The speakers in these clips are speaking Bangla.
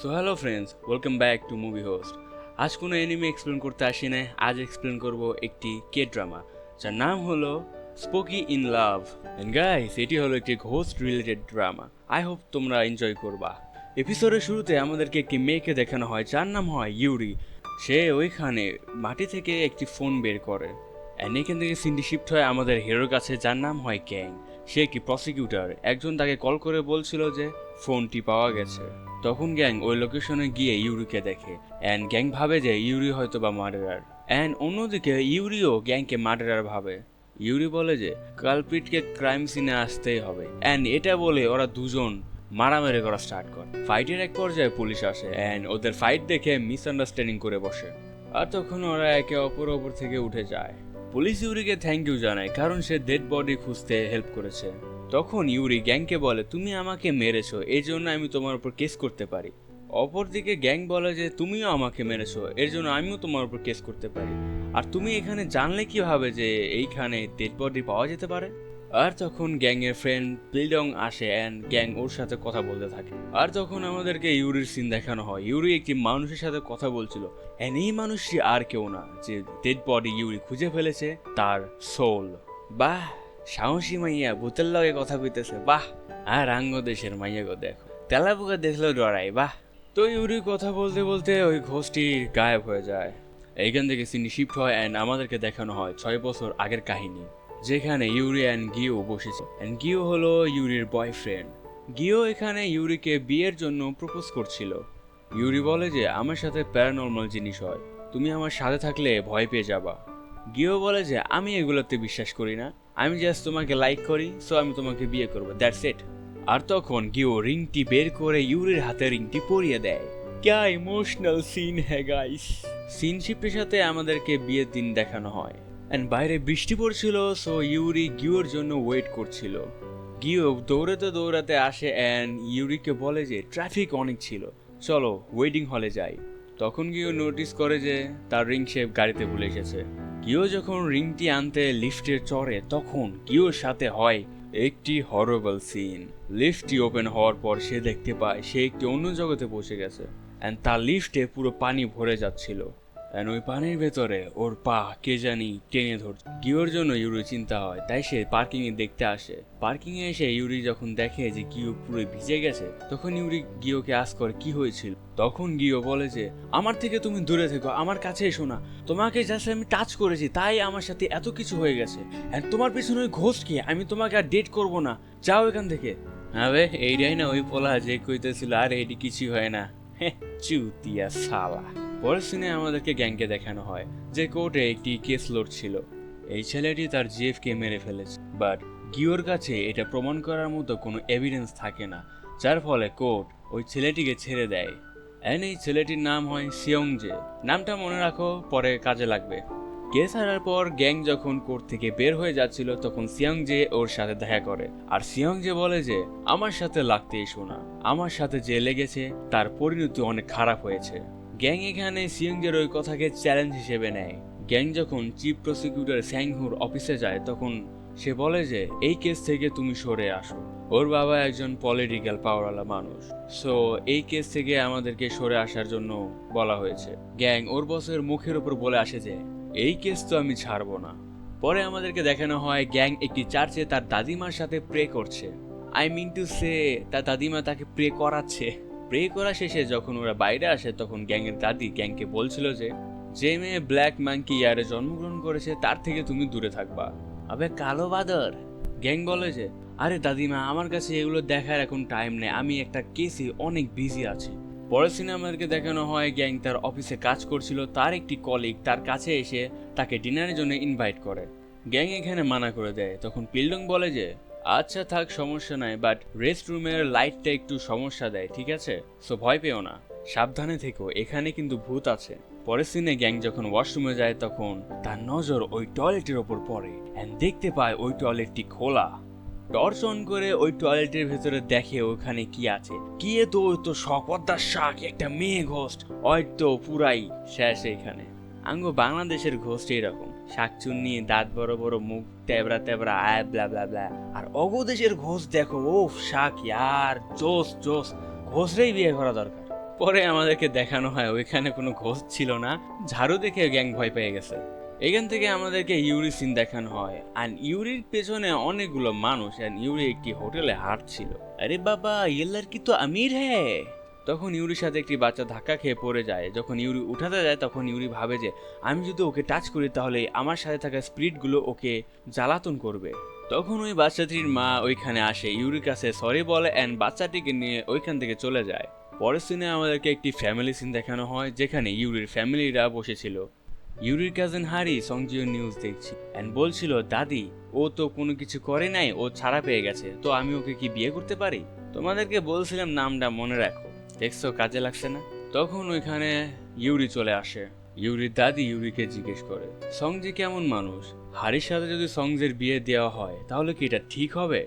So hello friends, welcome back to movie host. আজ কোনো এনিমে এক্সপ্লেন করতে আসি না, আজ এক্সপ্লেন করব একটি কে ড্রামা যার নাম হলো স্পোকি ইন লাভ। এন্ড গাইস, এটি হলো একটি ghost related drama. I hope তোমরা এনজয় করবা। এপিসোডের শুরুতে আমাদেরকে একটি মেয়েকে দেখানো হয় যার নাম হয় ইউরি। সে ওইখানে মাটি থেকে একটি ফোন বের করে অ্যান্ড এখান থেকে সিনটি শিফট হয় আমাদের হিরোর কাছে যার নাম হয় গ্যাং। সে কি প্রসিকিউটর, একজন তাকে কল করে বলছিল যে ফোনটি পাওয়া গেছে। তখন গ্যাং ওই লোকেশনে গিয়ে ইউরিকে দেখে অ্যান্ড গ্যাং ভাবে যে ইউরি হয়তো বা মার্ডারার, অ্যান্ড অন্যদিকে ইউরিও গ্যাংকে মার্ডারার ভাবে। ইউরি বলে যে কালপ্রিটকে ক্রাইম সিনে আসতেই হবে, অ্যান্ড এটা বলে ওরা দুজন মারামারি করা স্টার্ট করে। ফাইটের এক পর্যায়ে পুলিশ আসে অ্যান্ড ওদের ফাইট দেখে মিসআন্ডারস্ট্যান্ডিং করে বসে, আর তখন ওরা একে অপর ওপর থেকে উঠে যায়। পুলিশ ইউরিকে থ্যাংক ইউ জানায় কারণ সে ডেড বডি খুঁজতে হেল্প করেছে। তখন ইউরি গ্যাংকে বলে তুমি আমাকে মেরেছো, এই জন্য আমি তোমার উপর কেস করতে পারি। অপরদিকে গ্যাং বলে যে তুমিও আমাকে মেরেছো, এর জন্য আমিও তোমার উপর কেস করতে পারি। আর তুমি এখানে জানলে কিভাবে যে এইখানে ডেড বডি পাওয়া যেতে পারে? আর তখন গ্যাং এর ফ্রেন্ড প্লিডং আসে অ্যান্ড গ্যাং ওর সাথে কথা বলতে থাকে। আর তখন আমাদেরকে ইউরির সিন দেখানো হয়। ইউরি একটি মানুষের সাথে কথা বলছিল অ্যান্ড এই মানুষটি আর কেউ না, যে ডেড বডি ইউরি খুঁজে ফেলেছে তার সোল। বাহ, সাহসী মাইয়া ভূতের লগে কথা কইতেছে, বাহ। আর আঙ্গ দেশের মাইয়া গো দেখো, তেলাপোকা দেখলেও ডরাই, বাহ। তো ইউরি কথা বলতে বলতে ওই ঘোষটি গায়েব হয়ে যায়। এইখান থেকে সিনি শিফট হয় অ্যান্ড আমাদেরকে দেখানো হয় 6 বছর আগের কাহিনী, যেখানে ইউরি অ্যান্ড গিও বসেছে। অ্যান্ড গিও হলো ইউরির বয়ফ্রেন্ড। গিও এখানে ইউরিকে বিয়ের জন্য প্রপোজ করছিল। ইউরি বলে যে আমার সাথে প্যারানর্মাল জিনিস হয়, তুমি আমার সাথে থাকলে ভয় পেয়ে যাবা। গিও বলে যে আমি এগুলোতে বিশ্বাস করি না, আমি জাস্ট তোমাকে লাইক করি, সো আমি তোমাকে বিয়ে করবো, দ্যাটস ইট। আর তখন গিও রিংটি বের করে ইউরির হাতে রিংটি পরিয়ে দেয়। ক্যা ইমোশনাল সিন হ্যাঁ গাইস। সিন শিফটের সাথে আমাদেরকে বিয়ের দিন দেখানো হয় অ্যান্ড বাইরে বৃষ্টি পড়ছিল, সো ইউরি গিওর জন্য ওয়েট করছিল। গিও দৌড়াতে দৌড়াতে আসে অ্যান্ড ইউরিকে বলে যে ট্রাফিক অনেক ছিল, চলো ওয়েটিং হলে যাই। তখন গিও নোটিস করে যে তার রিং সে গাড়িতে ভুলে এসেছে। গিও যখন রিংটি আনতে লিফটে চড়ে তখন গিওর সাথে হয় একটি হরেবল সিন। লিফটটি ওপেন হওয়ার পর সে দেখতে পায় সে একটি অন্য জগতে পৌঁছে গেছে অ্যান্ড তার লিফটে পুরো পানি ভরে যাচ্ছিল অ্যান্ড ওই পানির ভেতরে ওর পা কে জানি টেনে ধরছে। গিওর জন্য ইউরি চিন্তা হয়, তাই সে পার্কিং এ দেখতে আসে। পার্কিং এ এসে ইউরি যখন দেখে যে গিও পুরো ভিজে গেছে, তখন ইউরি গিওকে আস্ক করে কি হয়েছিল। তখন গিও বলে যে আমার থেকে তুমি দূরে থেকো, আমার কাছে এসো না, তোমাকে জাস্ট আমি টাচ করেছি তাই আমার সাথে এত কিছু হয়ে গেছে, এন্ড তোমার পিছনে ওই ঘোষ কি, আমি তোমাকে আর ডেট করব না, যাও এখান থেকে। আরে এইটাই না ওই পোলা যে কইতেছিল আর এটি কিছুই হয় না, চুতিয়া সালা। পরের সিনে আমাদেরকে গ্যাংকে দেখানো হয় যে কোর্টে একটি কেস লড়ছিল। এই ছেলেটি তার জিএফকে মেরে ফেলেছে, বাট গিওর কাছে এটা প্রমাণ করার মতো কোনো এভিডেন্স থাকে না, যার ফলে কোর্ট ওই ছেলেটিকে ছেড়ে দেয়। এন্ড এই ছেলেটির নাম হয় সিয়ংজে। নামটা মনে রাখো, পরে কাজে লাগবে। কেস হারার পর গ্যাং যখন কোর্ট থেকে বের হয়ে যাচ্ছিল তখন সিয়ংজে ওর সাথে দেখা করে, আর সিয়ংজে বলে যে আমার সাথে লাগতে এসো না, আমার সাথে যে লেগেছে তার পরিণতি অনেক খারাপ হয়েছে। গ্যাং এখানে সিয়ংজের ওই কথাকে চ্যালেঞ্জ হিসেবে নেয়। গ্যাং যখন চিফ প্রসিকিউটর স্যাংহুর অফিসে যায় তখন সে বলে যে এই কেস থেকে তুমি সরে আসো, ওর বাবা একজন পলিটিক্যাল পাওয়ারওয়ালা মানুষ, সো এই কেস থেকে আমাদেরকে সরে আসার জন্য বলা হয়েছে। গ্যাং ওর বসের মুখের উপর বলে আসে যে এই কেস তো আমি ছাড়বো না। পরে আমাদেরকে দেখানো হয় গ্যাং একটি চার্চে তার দাদিমার সাথে প্রে করছে। আই মিন টু সে তার দাদিমা তাকে প্রে করাচ্ছে। প্রে করা শেষে যখন ওরা বাইরে আসে তখন গ্যাংয়ের দাদি গ্যাংকে বলছিল যে যে মেয়ে ব্ল্যাক মাঙ্কি ইয়ারে জন্মগ্রহণ করেছে তার থেকে তুমি দূরে থাকবা। আবে কালো বাদর। গ্যাং বলে যে আরে দাদিমা, আমার কাছে এগুলো দেখার এখন টাইম নেই, আমি একটা কেসে অনেক বিজি আছি। পরের সিনে আমাদেরকে দেখানো হয় গ্যাং তার অফিসে কাজ করছিল, তার একটি কলিগ তার কাছে এসে তাকে ডিনারের জন্য ইনভাইট করে। গ্যাং এখানে মানা করে দেয়। তখন পিলডং বলে যে আচ্ছা থাক, সমস্যা নাই, বাট রেস্ট রুমের লাইটটা একটু সমস্যা দেয়, ঠিক আছে, সো ভয় পেও না, সাবধানে থেকো, এখানে কিন্তু ভূত আছে। পরের সিনে গ্যাং যখন ওয়াশরুমে যায় তখন তার নজর ওই টয়লেটের ওপর পড়ে এন্ড দেখতে পায় ওই টয়লেটটি খোলা। টর্চ অন করে ওই টয়লেটের ভেতরে দেখে ওখানে কি আছে, কি তো ওই তো শপদ্দার শাক একটা মেয়ে ঘোস্ট, হয়তো পুরাই শেষ। এখানে আঙ্গ বাংলাদেশের ঘোস্ট এরকম শাকচুন্নি, দাঁত বড় বড়, মুখ তেবরা তেবরা, আয় ব্লা ব্লা ব্লা। আর অগদেশের ঘোষ দেখো, ও শাক ইয়ার জোস জোস, ঘোষরেই বিয়ে করা দরকার। পরে আমাদেরকে দেখানো হয় ওইখানে কোনো ঘোস্ট ছিল না, ঝাড়ু দেখে গ্যাং ভয় পেয়ে গেছে। এখান থেকে আমাদেরকে ইউরি সিন দেখানো হয়, আর ইউরির পেছনে অনেকগুলো মানুষ, আর ইউরি একটি হোটেলে হাঁটছিল। আরে বাবা, ये लड़की তো আমির হ্যায়। তখন ইউরির সাথে একটি বাচ্চা ধাক্কা খেয়ে পড়ে যায়। যখন ইউরি উঠাতে যায় তখন ইউরি ভাবে যে আমি যদি ওকে টাচ করি তাহলে আমার সাথে থাকা স্পিরিটগুলো ওকে জ্বালাতন করবে। তখন ওই বাচ্চাটির মা ওইখানে আসে, ইউরির কাছে সরি বলে অ্যান্ড বাচ্চাটিকে নিয়ে ওইখান থেকে চলে যায়। পরের সিনে আমাদেরকে একটি ফ্যামিলি সিন দেখানো হয়, যেখানে ইউরির ফ্যামিলিরা বসেছিল। ইউরির কাজিন হারি সংজিও নিউজ দেখছি অ্যান্ড বলছিল, দাদি ও তো কোনো কিছু করে নাই, ও ছাড়া পেয়ে গেছে, তো আমি ওকে কি বিয়ে করতে পারি? তোমাদেরকে বলছিলাম নামটা মনে রাখো, দেখছো কাজে লাগছে না? তখন ওইখানে ইউরি চলে আসে। ইউরির দাদি ইউরিকে জিজ্ঞেস করে, সংজি কেমন মানুষ? হারির সাথে যদি সংজের বিয়ে দেওয়া হয় তাহলে কি এটা ঠিক হবে?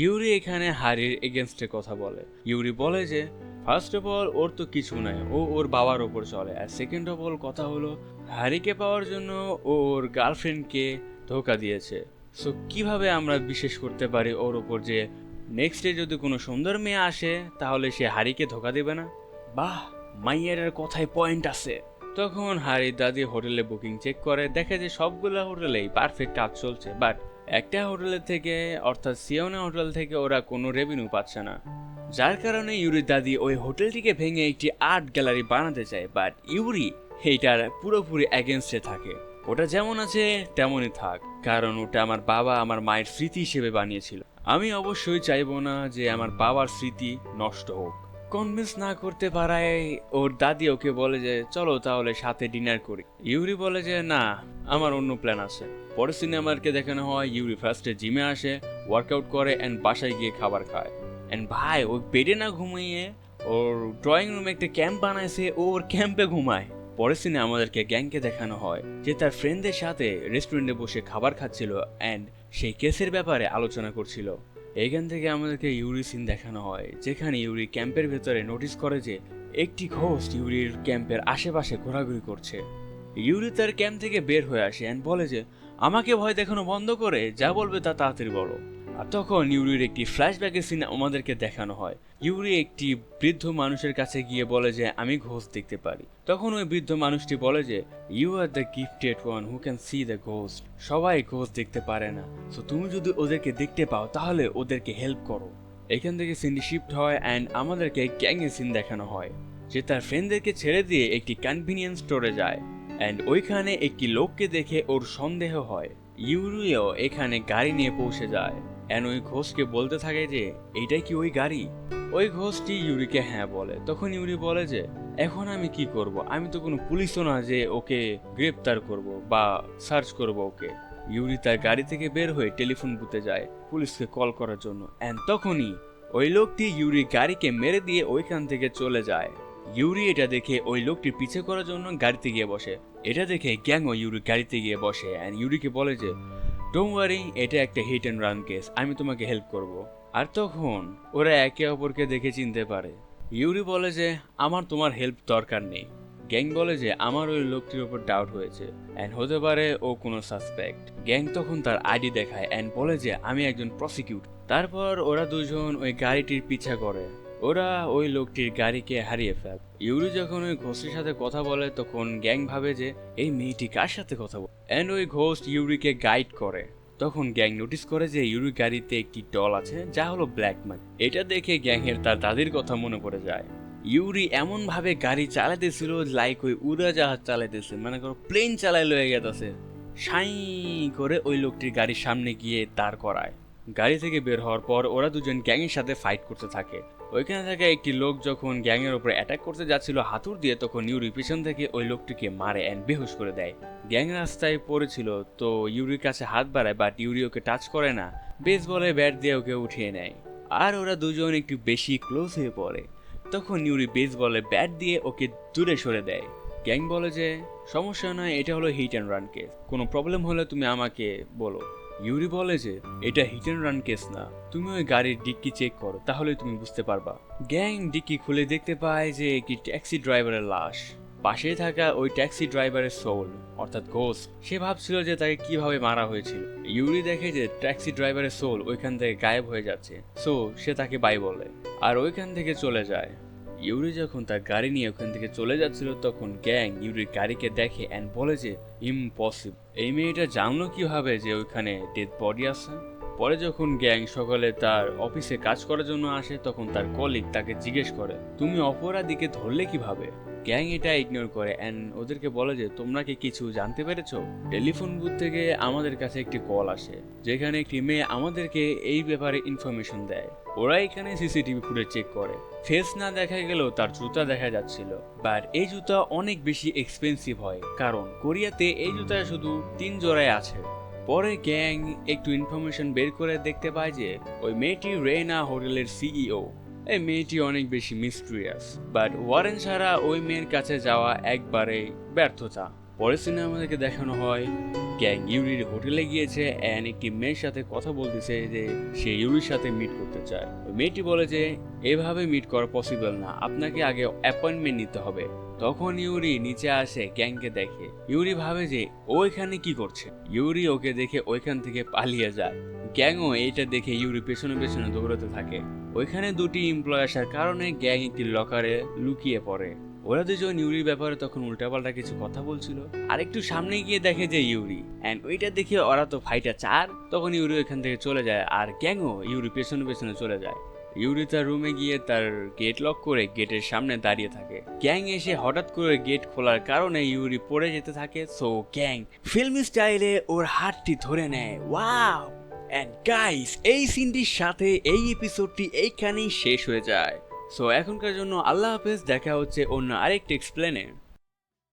ইউরি এখানে হারির এগেনস্টে কথা বলে। ইউরি বলে যে ফার্স্ট অফ অল ওর তো কিছু নাই, ও ওর বাবার ওপর চলে, আর সেকেন্ড অফ অল কথা হলো হারিকে পাওয়ার জন্য ও ওর গার্লফ্রেন্ডকে ধোকা দিয়েছে। সো কিভাবে আমরা বিশ্বাস করতে পারি ওর ওপর যে নেক্সট ডে যদি কোনো সুন্দর মেয়ে আসে তাহলে সে হারিকে ধোকা দেবে না? বাহ, মাইয়ারের কথায় পয়েন্ট আছে। তখন হারির দাদি হোটেলে বুকিং চেক করে, দেখে যে সবগুলো হোটেলেই পারফেক্ট কাজ চলছে, বাট একটা হোটেলের থেকে অর্থাৎ সিওনা হোটেল থেকে ওরা কোনো রেভিনিউ পাচ্ছে না। যার কারণে ইউরির দাদি ওই হোটেলটিকে ভেঙে একটি আর্ট গ্যালারি বানাতে চায়, বাট ইউরি এইটার পুরোপুরি অ্যাগেনস্টে থাকে। ওটা যেমন আছে তেমনই থাক, কারণ ওটা আমার বাবা আমার মায়ের স্মৃতি হিসেবে বানিয়েছিল। আমি অবশ্যই চাইবো না যে আমার বাবার স্মৃতি নষ্ট হোক। কনভিন্স না করতে পারায় ওর দাদি ওকে বলে যে চলো তাহলে সাথে ডিনার করি। ইউরি বলে যে না, আমার অন্য প্ল্যান আছে। পরের সিনেমারকে দেখানো হয় ইউরি ফার্স্টে জিমে আসে, ওয়ার্কআউট করে অ্যান্ড বাসায় গিয়ে খাবার খায়। অ্যান্ড ভাই, ওই বেডে না ঘুমিয়ে ওর ড্রয়িং রুমে একটা ক্যাম্প বানাইছে, ও ওর ক্যাম্পে ঘুমায়। পরের সিনে আমাদেরকে গ্যাংকে দেখানো হয় যে তার ফ্রেন্ডদের সাথে রেস্টুরেন্টে বসে খাবার খাচ্ছিল অ্যান্ড সেই কেসের ব্যাপারে আলোচনা করছিল। এখান থেকে আমাদেরকে ইউরি সিন দেখানো হয়, যেখানে ইউরি ক্যাম্পের ভেতরে নোটিস করে যে একটি ঘোস্ট ইউরির ক্যাম্পের আশেপাশে ঘোরাঘুরি করছে। ইউরি তার ক্যাম্প থেকে বের হয়ে আসে অ্যান্ড বলে যে আমাকে ভয় দেখানো বন্ধ করে যা বলবে তা তাড়াতাড়ি বলো। আর তখন ইউরির একটি ফ্ল্যাশব্যাকের সিন আমাদেরকে দেখানো হয়। ইউরি একটি বৃদ্ধ মানুষের কাছে গিয়ে বলে যে আমি ঘোস্ট দেখতে পারি। তখন ওই বৃদ্ধ মানুষটি বলে যে you are the gifted one who can see the ghost. সবাই ঘোস্ট দেখতে পারে না, সো তুমি যদি ওদেরকে দেখতে পাও তাহলে ওদেরকে হেল্প করো। এখান থেকে সিনটি শিফট হয় অ্যান্ড আমাদেরকে গ্যাংয়ের সিন দেখানো হয়, যে তার ফ্রেন্ডদেরকে ছেড়ে দিয়ে একটি কনভিনিয়েন্স স্টোরে যায় অ্যান্ড ওইখানে একটি লোককে দেখে ওর সন্দেহ হয়। ইউরিও এখানে গাড়ি নিয়ে পৌঁছে যায় অ্যান্ড ওই ঘোষকে বলতে থাকে যে এইটাই কি ওই গাড়ি? ওই ঘোষটি ইউরিকে হ্যাঁ বলে। তখন ইউরি বলে যে এখন আমি কি করব, আমি তো কোনো পুলিশও না যে ওকে গ্রেপ্তার করব বা সার্চ করব ওকে। ইউরি তার গাড়ি থেকে বের হয়ে টেলিফোন বুথে যায় পুলিশকে কল করার জন্য, অ্যান্ড তখনই ওই লোকটি ইউরির গাড়িকে মেরে দিয়ে ওইখান থেকে চলে যায়। ইউরি এটা দেখে ওই লোকটির পিছে করার জন্য গাড়িতে গিয়ে বসে। এটা দেখে গ্যাংও ইউরির গাড়িতে গিয়ে বসে অ্যান্ড ইউরিকে বলে যে ডোন্ট ওয়ারি, এটা একটা হিট অ্যান্ড রান কেস, আমি তোমাকে হেল্প করব। আর তখন ওরা একে অপরকে দেখে চিনতে পারে। ইউরি বলে যে আমার তোমার হেল্প দরকার নেই। গ্যাং বলে যে আমার ওই লোকটির উপর ডাউট হয়েছে অ্যান্ড হতে পারে ও কোনো সাসপেক্ট। গ্যাং তখন তার আইডি দেখায় অ্যান্ড বলে যে আমি একজন প্রসিকিউটর। তারপর ওরা দুজন ওই গাড়িটির পিছা করে, ওরা ওই লোকটির গাড়িকে হারিয়ে ফেলে। ইউরি যখন ওই ঘোষের সাথে কথা বলে তখন গ্যাং ভাবে যে এই মেয়েটি কার সাথে কথা বলে, অ্যান্ড ওই ঘোষ ইউরিকে গাইড করে। তখন গ্যাং নোটিস করে যে ইউরির গাড়িতে একটি ডল আছে যা হলো ব্ল্যাক ম্যান। এটা দেখে গ্যাংয়ের তার দাদির কথা মনে পড়ে যায়। ইউরি এমন ভাবে গাড়ি চালাতেছিল লাইক ওই উড়াজাহাজ চালাইতেছে, মানে কোনো প্লেন চালাই লয়ে গেছে। সাই করে ওই লোকটির গাড়ির সামনে গিয়ে দাঁড় করায়। গাড়ি থেকে বের হওয়ার পর ওরা দুজন গ্যাংয়ের সাথে ফাইট করতে থাকে। ওইখানে থাকা একটি লোক যখন গ্যাংয়ের উপরে অ্যাটাক করতে যাচ্ছিল হাতুড় দিয়ে, তখন ইউরি পিছন থেকে ওই লোকটিকে মারে অ্যান্ড বেহুশ করে দেয়। গ্যাং রাস্তায় পড়েছিল, তো ইউরির কাছে হাত বাড়ায়, বাট ইউরি ওকে টাচ করে না, বেসবলে ব্যাট দিয়ে ওকে উঠিয়ে নেয়। আর ওরা দুজন একটু বেশি ক্লোজ হয়ে পড়ে। তখন ইউরি বেসবলে ব্যাট দিয়ে ওকে দূরে সরে দেয়। গ্যাং বলে যে সমস্যা নয়, এটা হলো হিট অ্যান্ড রান কেস, কোনো প্রবলেম হলে তুমি আমাকে বলো। ইউরি বলে যে এটা হিট অ্যান্ড রান কেস না, তুমি ওই গাড়ির ডিক্কি চেক করো তাহলে তুমি বুঝতে পারবা। গ্যাং ডিক্কি খুলে দেখতে পায় যে একটি ট্যাক্সি ড্রাইভারের লাশ। পাশে থাকা ওই ট্যাক্সি ড্রাইভারের সোল অর্থাৎ ঘোস্ট, সে ভাবছিল যে তাকে কিভাবে মারা হয়েছিল। ইউরি দেখে যে ট্যাক্সি ড্রাইভারের সোল ওইখান থেকে গায়েব হয়ে যাচ্ছে, সো সে তাকে বাই বলে আর ওইখান থেকে চলে যায়। ইউরি যখন তার গাড়ি নিয়ে ওখান থেকে চলে যাচ্ছিল তখন গ্যাং ইউরির গাড়িকে দেখে অ্যান্ড বলে যে ইম্পসিবল, এই মেয়েটা জানলো কিভাবে যে ওইখানে ডেড বডি আছে। পরে যখন গ্যাং সকালে তার অফিসে কাজ করার জন্য আসে তখন তার কলিগ তাকে জিজ্ঞেস করে তুমি অপরাধীকে ধরলে কিভাবে। গ্যাং এটা ইগনোর করে অ্যান্ড ওদেরকে বলে যে তোমরা কি কিছু জানতে পেরেছো। টেলিফোন বুথ থেকে আমাদের কাছে একটি কল আসে যেখানে একটি মেয়ে আমাদেরকে এই ব্যাপারে ইনফরমেশন দেয়। ওরা এখানে সিসিটিভি ফুটেজ চেক করে, ফেস না দেখা গেলেও তার জুতা দেখা যাচ্ছিল, বাট এই জুতা অনেক বেশি এক্সপেন্সিভ হয় কারণ কোরিয়াতে এই জুতা শুধু 3 জোড়ায় আছে। পরে গ্যাং একটু ইনফরমেশন বের করে দেখতে পায় যে ওই মেয়েটি রেনা হোটেলের সিইও। এই মেয়েটি অনেক বেশি মিস্ট্রিয়াস, বাট ওয়ারেন ছাড়া ওই মেয়ের কাছে যাওয়া একবারেই ব্যর্থতা। পরের সিনে আমাদেরকে দেখানো হয় গ্যাং ইউরির হোটেলে গিয়েছে অ্যান্ড একটি মেয়ের সাথে কথা বলতেছে যে সে ইউরির সাথে মিট করতে চায়। ওই মেয়েটি বলে যে এভাবে মিট করা পসিবল না, আপনাকে আগে অ্যাপয়েন্টমেন্ট নিতে হবে। তখন ইউরি নিচে আসে গ্যাংকে দেখে। ইউরি ভাবে যে ও এখানে কি করছে। ইউরি ওকে দেখে ওইখান থেকে পালিয়ে যায়। গ্যাংও এইটা দেখে ইউরি পেছনে পেছনে দৌড়াতে থাকে। ওইখানে দুটি এমপ্লয় আসার কারণে গ্যাং একটি লকারে লুকিয়ে পড়ে। ওরা দুজন ইউরির ব্যাপারে তখন উল্টাপাল্টা কিছু কথা বলছিল। আর একটু সামনে গিয়ে দেখে যে ইউরি, অ্যান্ড ওইটা দেখে ওরা তো ফাইটা চার। তখন ইউরি ওইখান থেকে চলে যায় আর গ্যাংও ইউরি পেছনে পেছনে চলে যায়। ইউরি তার রুমে গিয়ে তার গেট লক করে গেটের সামনে দাঁড়িয়ে থাকে। গ্যাং এসে হঠাৎ করে গেট খোলার কারণে ইউরি পড়ে যেতে থাকে। সো গ্যাং ফিল্মি স্টাইলে ওর হাতটি ধরে নেয়। ওয়াও! অ্যান্ড গাইস, এই সিনটির সাথে এই এপিসোডটি এইখানেই শেষ হয়ে যায়। সো এখনকার জন্য আল্লাহ হাফেজ, দেখা হচ্ছে অন্য আরেকটি এক্সপ্লেনে।